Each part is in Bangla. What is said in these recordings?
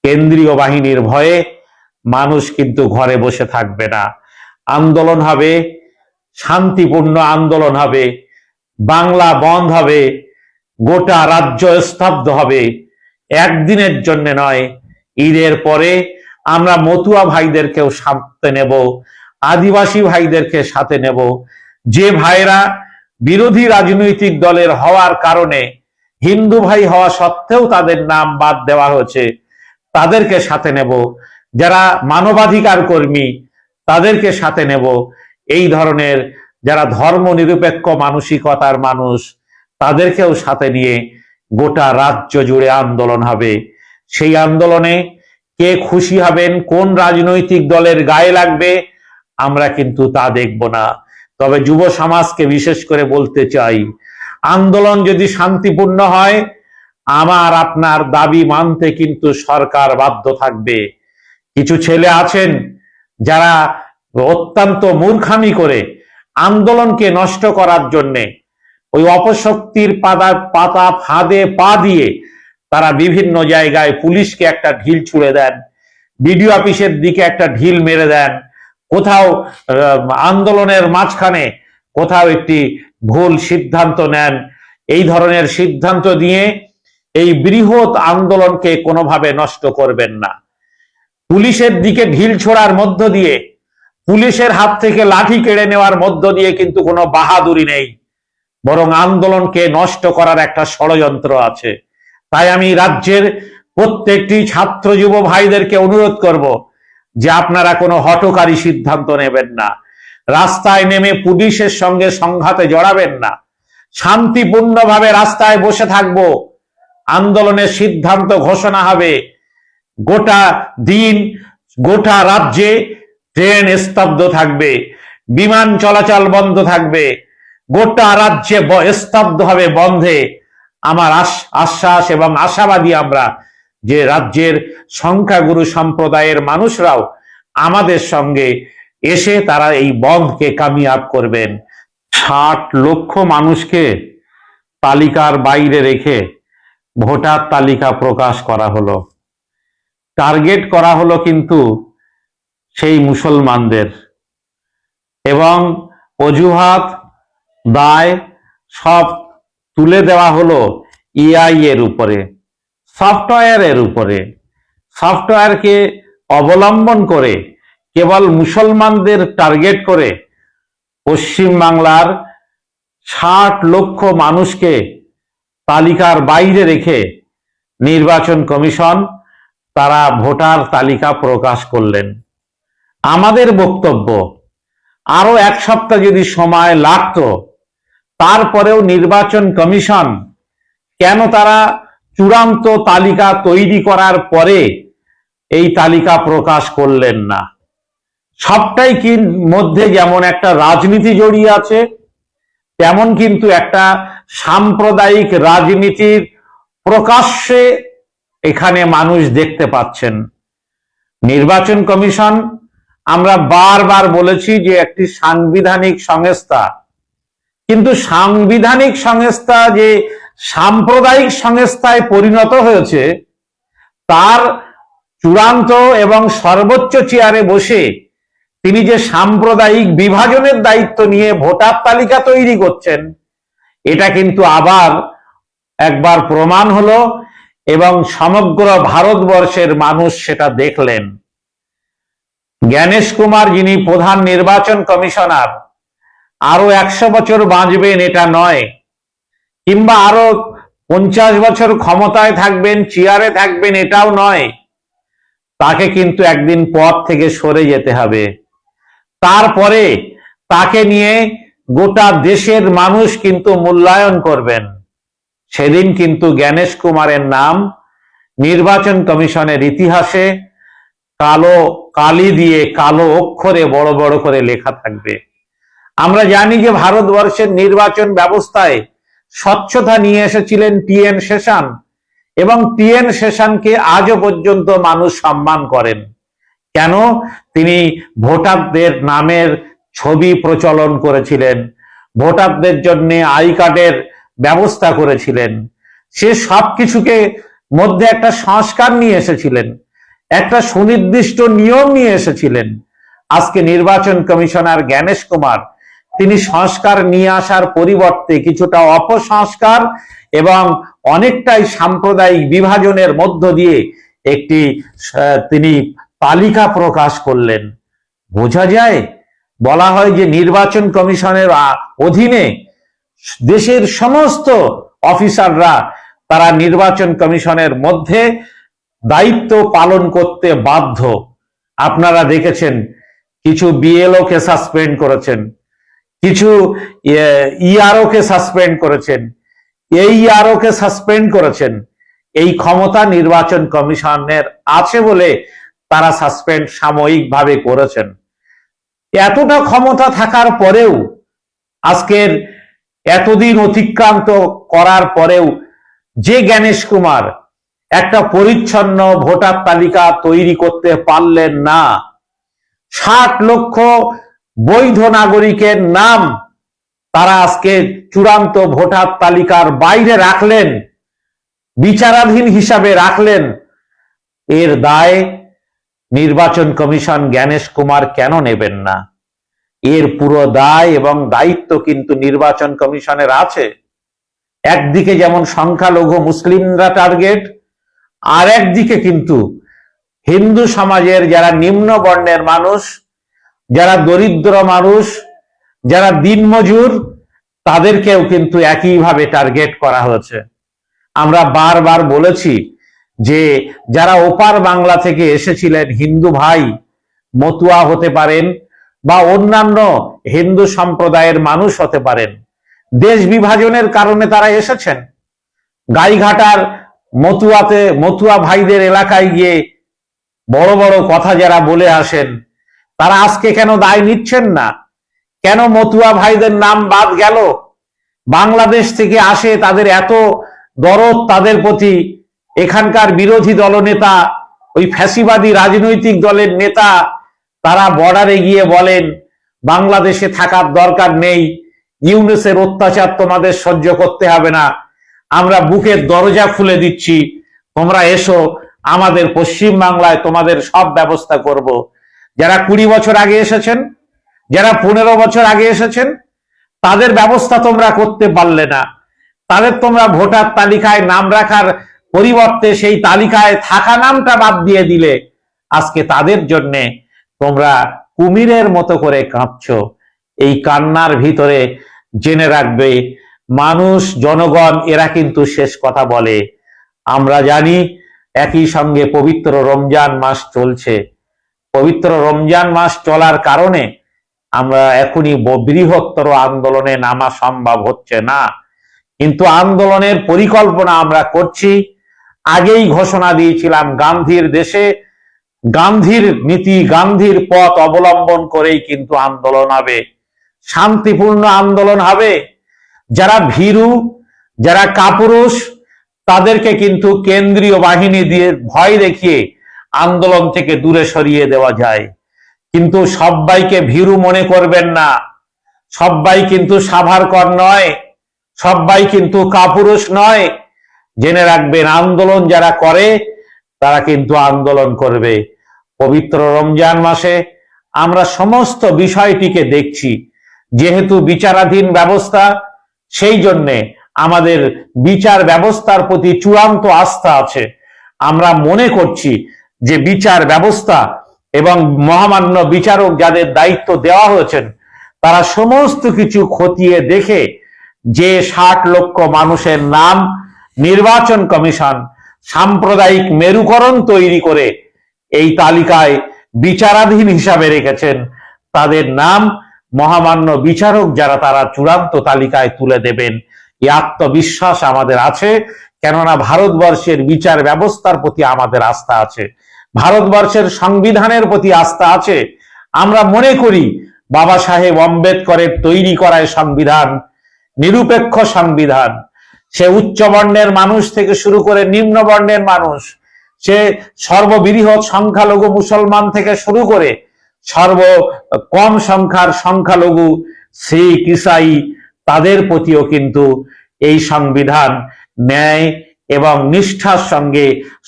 কেন্দ্রীয় বাহিনীর ভয়ে মানুষ কিন্তু ঘরে বসে থাকবে না। আন্দোলন হবে, শান্তিপূর্ণ আন্দোলন হবে, বাংলা বন্ধ হবে, গোটা রাজ্য স্তব্ধ হবে। একদিনের জন্য নয়, ঈদের পরে আমরা মতুয়া ভাইদেরকেও সাথে নেব, আদিবাসী ভাইদেরকে সাথে নেব। যে ভাইরা বিরোধী রাজনৈতিক দলের হওয়ার কারণে হিন্দু ভাই হওয়া সত্ত্বেও তাদের নাম বাদ দেওয়া হয়েছে, তাদেরকে সাথে নেব। যারা মানবাধিকার কর্মী তাদেরকে সাথে নেব। এই ধরনের যারা ধর্ম নিরপেক্ষ মানসিকতার মানুষ তাদেরকেও সাথে নিয়ে গোটা রাজ্য জুড়ে আন্দোলন হবে। সেই আন্দোলনে কে খুশি হবেন, কোন রাজনৈতিক দলের গায়ে লাগবে, আমরা কিন্তু তা দেখব না। তবে যুব সমাজকে বিশেষ করে বলতে চাই, আন্দোলন যদি শান্তিপূর্ণ হয়, আমার আপনার দাবি মানতে কিন্তু সরকার বাধ্য থাকবে। কিছু ছেলে আছেন যারা অত্যন্ত মূর্খামি করে আন্দোলনকে নষ্ট করার জন্যে ওই অপশক্তির পাতা ফাঁদে পা দিয়ে তারা বিভিন্ন জায়গায় পুলিশকে একটা ঢিল ছুঁড়ে দেন, বিডিও অফিসের দিকে একটা ঢিল মেরে দেন, কোথাও আন্দোলনের মাঝখানে কোথাও একটি ভুল সিদ্ধান্ত নেন। এই ধরনের সিদ্ধান্ত দিয়ে এই বৃহৎ আন্দোলনকে কোনোভাবে নষ্ট করবেন না। পুলিশের দিকে ঢিল ছোড়ার মধ্য দিয়ে, পুলিশের হাত থেকে লাঠি কেড়ে নেওয়ার মধ্য দিয়ে কিন্তু কোনো বাহাদুরি নেই, বরং আন্দোলনকে নষ্ট করার একটা ষড়যন্ত্র আছে। তাই আমি রাজ্যের প্রত্যেকটি ছাত্র যুব ভাইদেরকে অনুরোধ করব যে আপনারা কোনো হঠকারী সিদ্ধান্ত নেবেন না, রাস্তায় নেমে পুলিশের সঙ্গে সংঘাতে জড়াবেন না, শান্তিপূর্ণভাবে রাস্তায় বসে থাকবো। আন্দোলনের সিদ্ধান্ত ঘোষণা হবে, গোটা দিন গোটা রাজ্যে ট্রেন স্তব্ধ থাকবে, বিমান চলাচল বন্ধ থাকবে, গোটা রাজ্যে স্তব্ধ হবে বন্ধে। আমার আশ্বাস এবং আশাবাদী আমরা যে রাজ্যের সংখ্যাগুরু সম্প্রদায়ের মানুষরাও আমাদের সঙ্গে এসে তারা এই বন্ধকে কামিয়াব করবেন। 60 লক্ষ মানুষকে তালিকার বাইরে রেখে ভোটার তালিকা প্রকাশ করা হলো, টার্গেট করা হলো কিন্তু সেই মুসলমানদের, এবং অজুহাত দায় সব তুলে দেওয়া হলো এআই এর উপরে, সফটওয়্যারের উপরে। সফটওয়্যারকে অবলম্বন করে কেবল মুসলমানদের টার্গেট করে পশ্চিম বাংলার 60 লক্ষ মানুষকে তালিকার বাইরে রেখে নির্বাচন কমিশন তারা ভোটার তালিকা প্রকাশ করলেন। আমাদের বক্তব্য, আরো 1 সপ্তাহ যদি সময় লাগতো, তারপরেও নির্বাচন কমিশন কেন তারা চূড়ান্ত তালিকা তৈরি করার পরে এই তালিকা প্রকাশ করলেন না? সবটাই কি মধ্যে যেমন একটা রাজনীতি জড়িয়ে আছে, তেমন কিন্তু একটা সাম্প্রদায়িক রাজনীতির প্রকাশ্যে এখানে মানুষ দেখতে পাচ্ছেন। নির্বাচন কমিশন, আমরা বারবার বলেছি যে একটি সাংবিধানিক সংস্থা, কিন্তু সাংবিধানিক সংস্থা যে সাম্প্রদায়িক সংস্থায় পরিণত হয়েছে, তার চূড়ান্ত এবং সর্বোচ্চ চেয়ারে বসে তিনি যে সাম্প্রদায়িক বিভাজনের দায়িত্ব নিয়ে ভোটার তালিকা তৈরি করছেন, এটা কিন্তু আবার একবার প্রমাণ হলো এবং সমগ্র ভারতবর্ষের মানুষ সেটা দেখলেন। জ্ঞানেশ কুমার, যিনি প্রধান নির্বাচন কমিশনার, আরো 100 বছর বাঁচবেন এটা নয়, কিংবা আরো 50 বছর ক্ষমতায় থাকবেন, চেয়ারে থাকবেন এটাও নয়, তাকে কিন্তু একদিন পদ থেকে সরে যেতে হবে। তারপরে তাকে নিয়ে গোটা দেশের মানুষ কিন্তু মূল্যায়ন করবেন। সেদিন কিন্তু জ্ঞানেশ কুমারের নাম নির্বাচন কমিশনের ইতিহাসে কালো কালি দিয়ে, কালো অক্ষরে বড় বড় করে লেখা থাকবে। আমরা জানি যে ভারতবর্ষের নির্বাচন ব্যবস্থায় স্বচ্ছতা নিয়ে এসেছিলেন টি.এন. শেষান, এবং টি.এন. শেষানকে আজও পর্যন্ত মানুষ সম্মান করেন। কেন? তিনি ভোটারদের নামের ছবি প্রচলন করেছিলেন, ভোটারদের জন্য আই কার্ডের ব্যবস্থা করেছিলেন, সে সবকিছুকে মধ্যে একটা সংস্কার নিয়ে এসেছিলেন। একটা সুনির্দিষ্ট নিয়ম নিয়ে এসেছিলেন। আজকে নির্বাচন কমিশনার জ্ঞানেশ কুমার তিনি সংস্কার নিয়ে আসার পরিবর্তে কিছুটা অপসংস্কার এবং অনেকটাই সাম্প্রদায়িক বিভাজনের মধ্য দিয়ে একটি তিনি তালিকা প্রকাশ করলেন। বোঝা যায়, বলা হয় যে নির্বাচন কমিশনের অধীনে দেশের সমস্ত অফিসাররা তারা নির্বাচন কমিশনের মধ্যে দায়িত্ব পালন করতে বাধ্য। আপনারা দেখেছেন কিছু বিএলও কে সাসপেন্ড করেছেন, কিছু ইআরও কে সাসপেন্ড করেছেন, এইআরও কে সাসপেন্ড করেছেন। এই ক্ষমতা নির্বাচন কমিশনের আছে বলে তারা সাসপেন্ড সাময়িকভাবে করেছেন। এতটা ক্ষমতা থাকার পরেও, আজকের এতদিন অতিক্রান্ত করার পরেও যে জ্ঞানেশ কুমার একটা পরিচ্ছন্ন ভোটার তালিকা তৈরি করতে পারলেন না, 60 লক্ষ বৈধ নাগরিকের নাম তারা আজকে চূড়ান্ত ভোটার তালিকার বাইরে রাখলেন, বিচারাধীন হিসাবে রাখলেন, এর দায় নির্বাচন কমিশন জ্ঞানেশ কুমার কেন নেবেন না? এর পুরো দায় এবং দায়িত্ব কিন্তু নির্বাচন কমিশনের আছে। একদিকে যেমন সংখ্যালঘু মুসলিমরা টার্গেট, আর একদিকে কিন্তু হিন্দু সমাজের যারা নিম্ন বর্ণের মানুষ, যারা দরিদ্র মানুষ, যারা দিনমজুর, তাদেরকেও কিন্তু একইভাবে টার্গেট করা হয়েছে। আমরা বারবার বলেছি যে যারা ওপার বাংলা থেকে এসেছিলেন হিন্দু ভাই, মতুয়া হতে পারেন বা অন্যান্য হিন্দু সম্প্রদায়ের মানুষ হতে পারেন, দেশ বিভাজনের কারণে তারা এসেছেন। গাইঘাটার মতুয়া ভাইদের এলাকায় গিয়ে বড় বড় কথা যারা বলে আসেন, তারা আজকে কেন দায় নিচ্ছেন না? কেন মতুয়া ভাইদের নাম বাদ গেল? বাংলাদেশ থেকে আসে, তাদের এত দরদ তাদের প্রতি, এখানকার বিরোধী দলনেতা, ওই ফ্যাসিবাদী রাজনৈতিক দলের নেতা, তারা বর্ডারে গিয়ে বলেন বাংলাদেশে থাকার দরকার নেই, ইউনুসের অত্যাচার তোমাদের সহ্য করতে হবে না, আমরা বুকের দরজা খুলে দিচ্ছি, তোমরা এসো, আমাদের পশ্চিম বাংলায় তোমাদের সব ব্যবস্থা করব। যারা 20 বছর আগে এসেছেন, যারা 15 বছর আগে এসেছেন, তাদের ব্যবস্থা তোমরা করতে পারলে না। তাদের তোমরা ভোটার তালিকায় নাম রাখার পরিবর্তে সেই তালিকায় থাকা নামটা বাদ দিয়ে দিলে। আজকে তাদের জন্য তোমরা কুমিরের মতো করে কাঁদছো। এই কান্নার ভিতরে জেনে রাখবে মানুষ, জনগণ, এরা কিন্তু শেষ কথা বলে। আমরা জানি একই সঙ্গে পবিত্র রমজান মাস চলছে। পবিত্র রমজান মাস চলার কারণে আমরা এখনই বৃহত্তর আন্দোলনে নামা সম্ভব হচ্ছে না, কিন্তু আন্দোলনের পরিকল্পনা আমরা করছি। আগেই ঘোষণা দিয়েছিলাম গান্ধীর দেশে গান্ধীর নীতি, গান্ধীর পথ অবলম্বন করেই কিন্তু আন্দোলন হবে, শান্তিপূর্ণ আন্দোলন হবে। যারা ভীরু, যারা কাপুরুষ, তাদেরকে কিন্তু কেন্দ্রীয় বাহিনী দিয়ে ভয় দেখিয়ে আন্দোলন থেকে দূরে সরিয়ে দেওয়া যায়। কিন্তু সবাইকে ভীরু মনে করবেন না, সবাই কিন্তু সাভারকর নয়, সবাই কিন্তু কাপুরুষ নয়। জেনে রাখবেন, আন্দোলন যারা করে তারা কিন্তু আন্দোলন করবে। পবিত্র রমজান মাসে আমরা সমস্ত বিষয়টিকে দেখছি। যেহেতু বিচারাধীন ব্যবস্থা, সেই জন্যে আমাদের বিচার ব্যবস্থার প্রতি চূড়ান্ত আস্থা আছে। আমরা মনে করছি যে বিচার ব্যবস্থা এবং মহামান্য বিচারক যাদের দায়িত্ব দেওয়া হয়েছেন, তারা সমস্ত কিছু খতিয়ে দেখে যে 60 লক্ষ মানুষের নাম নির্বাচন কমিশন সাম্প্রদায়িক মেরুকরণ তৈরি করে এই তালিকায় বিচারাধীন হিসাবে রেখেছেন, তাদের নাম মহামান্য বিচারক যারা, তারা চূড়ান্ত তালিকায় তুলে দেবেন। এই আত্মবিশ্বাস আমাদের আছে, কেননা ভারতবর্ষের বিচার ব্যবস্থার প্রতি আমাদের আস্থা আছে, ভারতবর্ষের সংবিধানের প্রতি আস্থা আছে। আমরা মনে করি বাবা সাহেব আম্বেদকরের তৈরি করা সংবিধান নিরপেক্ষ সংবিধান। সে উচ্চ বর্ণের মানুষ থেকে শুরু করে নিম্ন বর্ণের মানুষ, সে সর্ববৃহৎ সংখ্যালঘু মুসলমান থেকে শুরু করে সর্ব কম সংখ্যার সংখ্যালঘু শিখ, ইসাই, তাদের প্রতিও কিন্তু এই সংবিধান ন্যায় এবং নিষ্ঠার সঙ্গে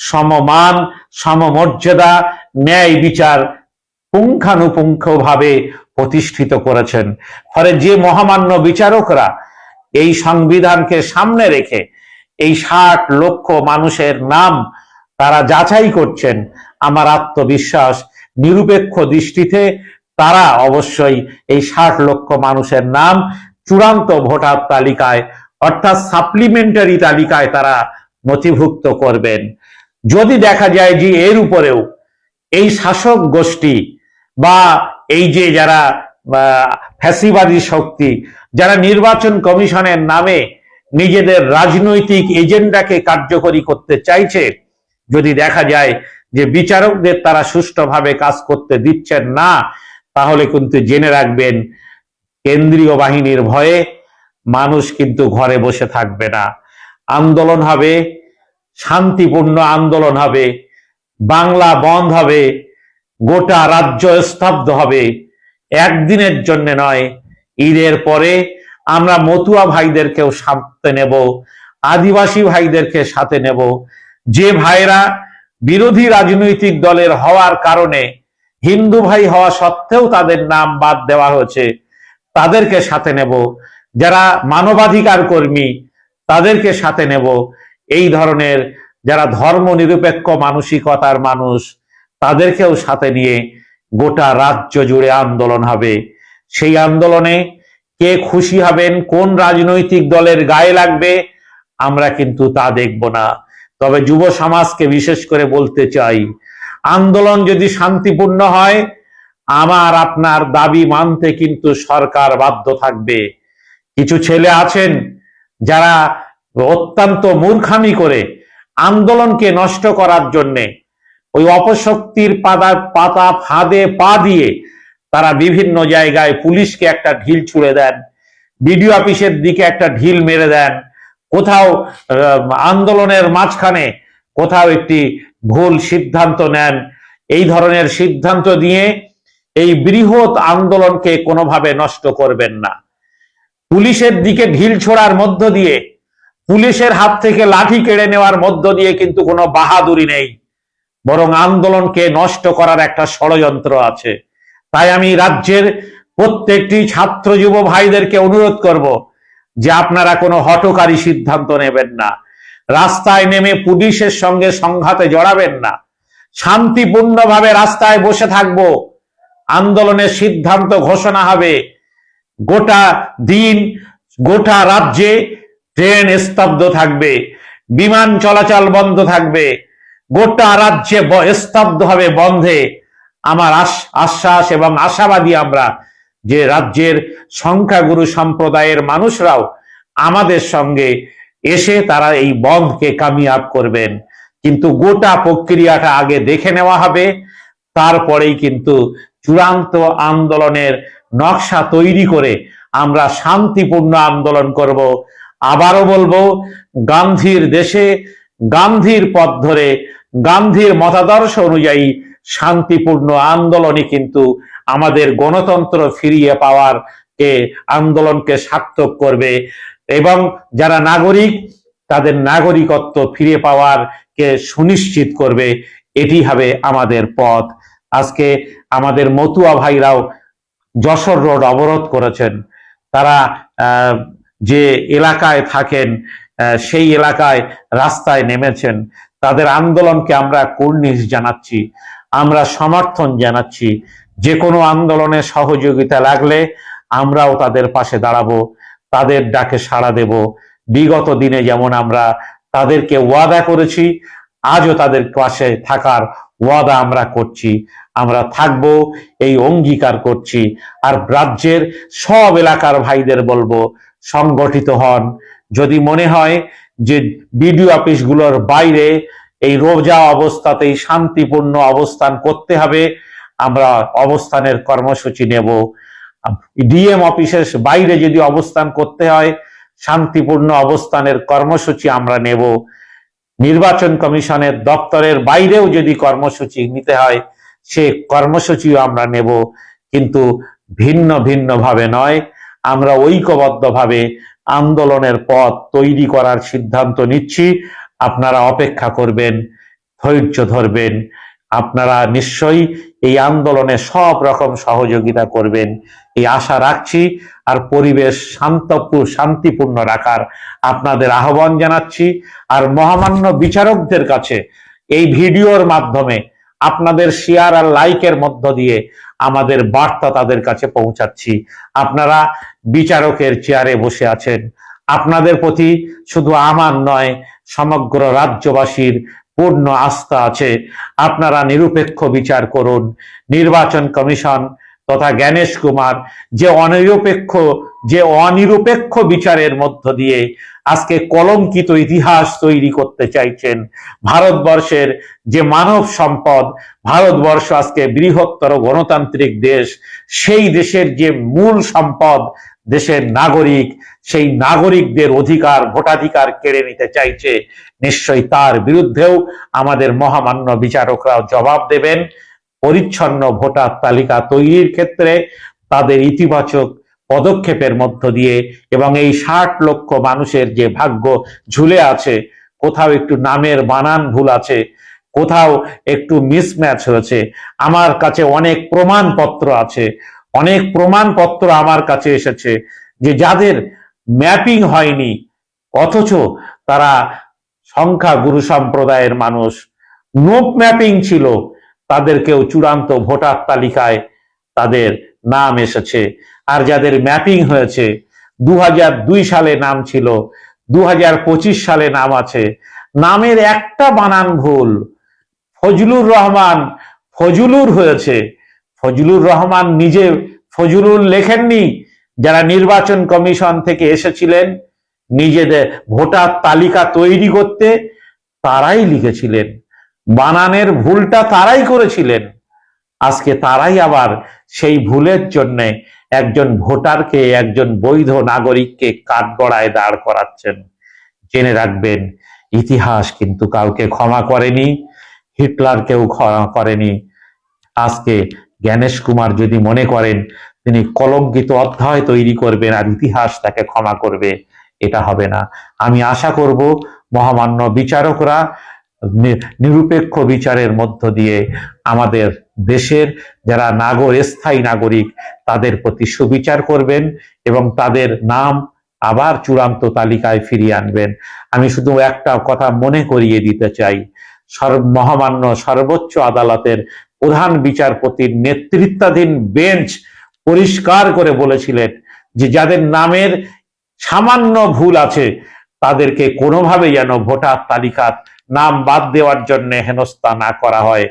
সমমান সমমর্যাদা, ন্যায় বিচার পুঙ্খানুপুঙ্খভাবে প্রতিষ্ঠিত করেছেন। ফলে যে মহামান্য বিচারকরা এই সংবিধানকে সামনে রেখে এই 60 লক্ষ মানুষের নাম তারা যাচাই করছেন, আমার আত্মবিশ্বাস নিরপেক্ষ দৃষ্টিতে তারা অবশ্যই এই 60 লক্ষ মানুষের নাম চূড়ান্ত ভোটার তালিকায় অর্থাৎ সাপ্লিমেন্টারি তালিকায় তারা নথিভুক্ত করবেন। যদি দেখা যায় যে এর উপরেও এই শাসক গোষ্ঠী বা এই যে যারা ফ্যাসিবাদী শক্তি, যারা নির্বাচন কমিশনের নামে নিজেদের রাজনৈতিক এজেন্ডাকে কার্যকরী করতে চাইছে, যদি দেখা যায় যে বিচারকদের তারা সুষ্ঠুভাবে কাজ করতে দিচ্ছেন না, তাহলে কিন্তু জেনে রাখবেন কেন্দ্রীয় বাহিনীর ভয়ে মানুষ কিন্তু ঘরে বসে থাকবে না। আন্দোলন হবে, শান্তিপূর্ণ আন্দোলন হবে, বাংলা বন্ধ হবে, গোটা রাজ্য স্তব্ধ হবে। একদিনের জন্য নয়, ঈদের পরে আমরা মতুয়া ভাইদেরকেও সাথে নেব, আদিবাসী ভাইদেরকে সাথে নেব। যে ভাইরা বিরোধী রাজনৈতিক দলের হওয়ার কারণে হিন্দু ভাই হওয়া সত্ত্বেও তাদের নাম বাদ দেওয়া হয়েছে, তাদেরকে সাথে নেব। যারা মানবাধিকার কর্মী তাদেরকে সাথে নেব। এই ধরনের যারা ধর্ম নিরপেক্ষ মানসিকতার মানুষ তাদেরকেও সাথে নিয়ে গোটা রাজ্য জুড়ে আন্দোলন হবে। সেই আন্দোলনে কে খুশি হবেন, কোন রাজনৈতিক দলের গায়ে লাগবে, আমরা কিন্তু তা দেখব না। তবে যুব সমাজকে বিশেষ করে বলতে চাই, আন্দোলন যদি শান্তিপূর্ণ হয়, আমার আপনার দাবি মানতে কিন্তু সরকার বাধ্য থাকবে। কিছু ছেলে আছেন যারা অত্যন্ত মূর্খামি করে আন্দোলনকে নষ্ট করার জন্যে ওই অপশক্তির পাতা ফাঁদে পা দিয়ে তারা বিভিন্ন জায়গায় পুলিশকে একটা ঢিল ছুঁড়ে দেন, বিডিও অফিসের দিকে একটা ঢিল মেরে দেন, কোথাও আন্দোলনের মাঝখানে কোথাও একটি ভুল সিদ্ধান্ত নেন। এই ধরনের সিদ্ধান্ত দিয়ে এই বৃহৎ আন্দোলনকে কোনোভাবে নষ্ট করবেন না। পুলিশের দিকে ঢিল ছোড়ার মধ্য দিয়ে, পুলিশের হাত থেকে লাঠি কেড়ে নেওয়ার মধ্য দিয়ে কিন্তু কোনো বাহাদুরি নেই, বরং আন্দোলনকে নষ্ট করার একটা ষড়যন্ত্র আছে। তাই আমি রাজ্যের প্রত্যেকটি ছাত্র যুব ভাইদেরকে অনুরোধ করব যে আপনারা কোনো হঠকারী সিদ্ধান্ত নেবেন না, রাস্তায় নেমে পুলিশের সঙ্গে সংঘাতে জড়াবেন না, শান্তিপূর্ণভাবে রাস্তায় বসে থাকবো। আন্দোলনের সিদ্ধান্ত ঘোষণা হবে, গোটা দিন গোটা রাজ্যে ট্রেন স্তব্ধ থাকবে, বিমান চলাচল বন্ধ থাকবে, গোটা রাজ্যে স্তব্ধ হবে বন্ধে। আমার আশ্বাস এবং আশাবাদী আমরা যে রাজ্যের সংখ্যাগুরু সম্প্রদায়ের মানুষরাও আমাদের সঙ্গে এসে তারা এই বন্ধকে কামিয়াব করবেন। কিন্তু গোটা প্রক্রিয়াটা আগে দেখে নেওয়া হবে, তারপরেই কিন্তু চূড়ান্ত আন্দোলনের নকশা তৈরি করে আমরা শান্তিপূর্ণ আন্দোলন করব। আবারও বলবো, গান্ধীর দেশে গান্ধীর পথ ধরে গান্ধীর মতাদর্শ অনুযায়ী শান্তিপূর্ণ আন্দোলনই কিন্তু আমাদের গণতন্ত্র ফিরিয়ে পাওয়ার আন্দোলনকে সার্থক করবে এবং যারা নাগরিক তাদের নাগরিকত্ব ফিরে পাওয়ার কে সুনিশ্চিত করবে। এটি হবে আমাদের পথ। আজকে আমাদের মতুয়া ভাইরাও যশোর রোড অবরোধ করেছেন। তারা যে এলাকায় থাকেন সেই এলাকায় রাস্তায় নেমেছেন। তাদের আন্দোলনকে আমরা কুর্নিশ জানাচ্ছি, আমরা সমর্থন জানাচ্ছি। যে কোনো আন্দোলনে সহযোগিতা লাগলে আমরাও তাদের পাশে দাঁড়াবো, তাদের ডাকে সাড়া দেব। বিগত দিনে যেমন আমরা তাদেরকে ওয়াদা করেছি, আজও তাদের পাশে থাকার ওয়াদা আমরা করছি। আমরা থাকবো, এই অঙ্গীকার করছি। আর রাজ্যের সব এলাকার ভাইদের বলবো, সংগঠিত হন। যদি মনে হয় যে বিডিও অফিসগুলোর বাইরে এই রোজা অবস্থাতেই শান্তিপূর্ণ অবস্থান করতে হবে, আমরা অবস্থানের কর্মসূচি নেব। ডিএম অফিসের বাইরে যদি অবস্থান করতে হয়, শান্তিপূর্ণ অবস্থানের কর্মসূচি আমরা নেব। নির্বাচন কমিশনের দপ্তরের বাইরেও যদি কর্মসূচি নিতে হয়, সে কর্মসূচিও আমরা নেব, কিন্তু ভিন্ন ভিন্ন ভাবে নয়। আমরা ঐক্যবদ্ধভাবে আন্দোলনের পথ তৈরি করার সিদ্ধান্ত নিচ্ছি। আপনারা অপেক্ষা করবেন, ধৈর্য ধরবেন। আপনারা নিশ্চয়ই এই আন্দোলনে সব রকম সহযোগিতা করবেন এই আশা রাখছি। আর পরিবেশ শান্তিপূর্ণ রাখার আপনাদের আহ্বান জানাচ্ছি। আর মহামান্য বিচারকদের কাছে এই ভিডিওর মাধ্যমে আপনাদের শেয়ার আর লাইকের মধ্য দিয়ে আমাদের বার্তা তাদের কাছে পৌঁছাচ্ছি। আপনারা বিচারকের চেয়ারে বসে আছেন, আপনাদের প্রতি শুধু আমার নয় সমগ্র রাজ্যবাসীর পূর্ণ আস্থা আছে। আপনারা নিরপেক্ষ বিচার করুন। নির্বাচন কমিশন তথা জ্ঞানেশ কুমার যে অনিরপেক্ষ বিচারের মধ্য দিয়ে আজকে কলঙ্কিত ইতিহাস তৈরি করতে চাইছেন, ভারতবর্ষের যে মানব সম্পদ, ভারতবর্ষ আজকে বৃহত্তর গণতান্ত্রিক দেশ, সেই দেশের যে মূল সম্পদ দেশের নাগরিক, সেই নাগরিকদের অধিকার ভোটাধিকার কেড়ে নিতে চাইছে, নিশ্চয়ই তার বিরুদ্ধেও আমাদের মহামান্য বিচারকরাও জবাব দেবেন। পরিচ্ছন্ন ভোটার তালিকা তৈরির ক্ষেত্রে তাদের ইতিবাচক পদক্ষেপের মধ্য দিয়ে এবং এই 60 লক্ষ মানুষের যে ভাগ্য ঝুলে আছে, কোথাও একটু নামের বানান ভুল আছে, কোথাও একটু মিসম্যাচ হয়েছে, আমার কাছে অনেক প্রমাণপত্র আছে, অনেক প্রমাণপত্র আমার কাছে এসেছে যে যাদের ম্যাপিং হয়নি অথচ তারা সংখ্যাগুরু সম্প্রদায়ের মানুষ, নো ম্যাপিং ছিল, তাদেরকেও চূড়ান্ত ভোটার তালিকায় তাদের নাম এসেছে। আর যাদের ম্যাপিং হয়েছে 2002 সালে নাম ছিল, 2025 সালে নাম আছে, নামের একটা বানান ভুল, ফজলুর রহমান ফজলুর হয়েছে। ফজলুর রহমান নিজে ফজলুর লেখেননি, যারা নির্বাচন কমিশন থেকে এসেছিলেন নিজেদের ভোটার তালিকা তৈরি করতে তারাই লিখেছিলেন, বানানের ভুলটা তারাই করেছিলেন। আজকে তারাই আবার সেই ভুলের জন্য একজন ভোটারকে, একজন বৈধ নাগরিককে কাঠগড়ায় দাঁড় করাচ্ছেন। জেনে রাখবেন, ইতিহাস কিন্তু কাউকে ক্ষমা করেনি, হিটলারকেও ক্ষমা করেনি। আজকে জ্ঞানেশ কুমার যদি মনে করেন তিনি কলঙ্কিত অধ্যায় তৈরি করবেন আর ইতিহাস তাকে ক্ষমা করবে, এটা হবে না। আমি আশা করব মহামান্য বিচারকরা নিরপেক্ষ বিচারের মধ্য দিয়ে আমাদের দেশের যারা স্থায়ী নাগরিক তাদের প্রতি সুবিচার করবেন এবং তাদের নাম আবার চূড়ান্ত তালিকায় ফিরিয়ে আনবেন। আমি শুধু একটা কথা মনে করিয়ে দিতে চাই, মহামান্য সর্বোচ্চ আদালতের প্রধান বিচারপতির নেতৃত্বাধীন বেঞ্চ পরিষ্কার করে বলেছিলেন যে যাদের নামের সামান্য ভুল আছে তাদেরকে কোনোভাবে যেন ভোটার তালিকার নাম বাদ দেওয়ার জন্য হেনস্থা না করা হয়।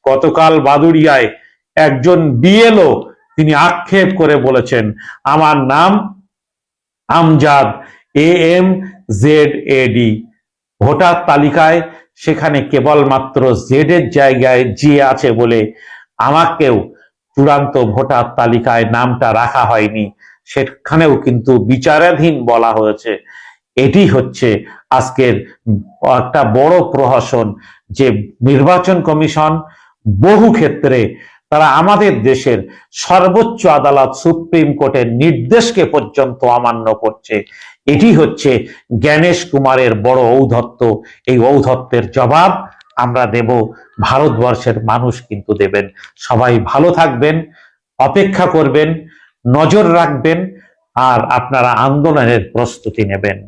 গতকাল বাদুড়িয়ায় একজন বিএলও তিনি আক্ষেপ করে বলেছেন, আমার নাম আমজাদ AMZAD, ভোটার তালিকায় সেখানে কেবলমাত্র জেড এর জায়গায় জি আছে বলে আমাকেও চূড়ান্ত ভোটার তালিকায় নামটা রাখা হয়নি, সেখানেও কিন্তু বিচারাধীন বলা হয়েছে। এটি হচ্ছে আজকের একটা বড় প্রহসন যে নির্বাচন কমিশন বহু ক্ষেত্রে তারা আমাদের দেশের সর্বোচ্চ আদালত সুপ্রিম কোর্টের নির্দেশকে পর্যন্ত অমান্য করছে। এটি হচ্ছে জ্ঞানেশ কুমারের বড় ঔদ্ধত্য। এই ঔদ্ধত্যের জবাব আমরা দেব, ভারতবর্ষের মানুষ কিন্তু দেবেন। সবাই ভালো থাকবেন, অপেক্ষা করবেন, নজর রাখবেন আর আপনারা আন্দোলনের প্রস্তুতি নেবেন।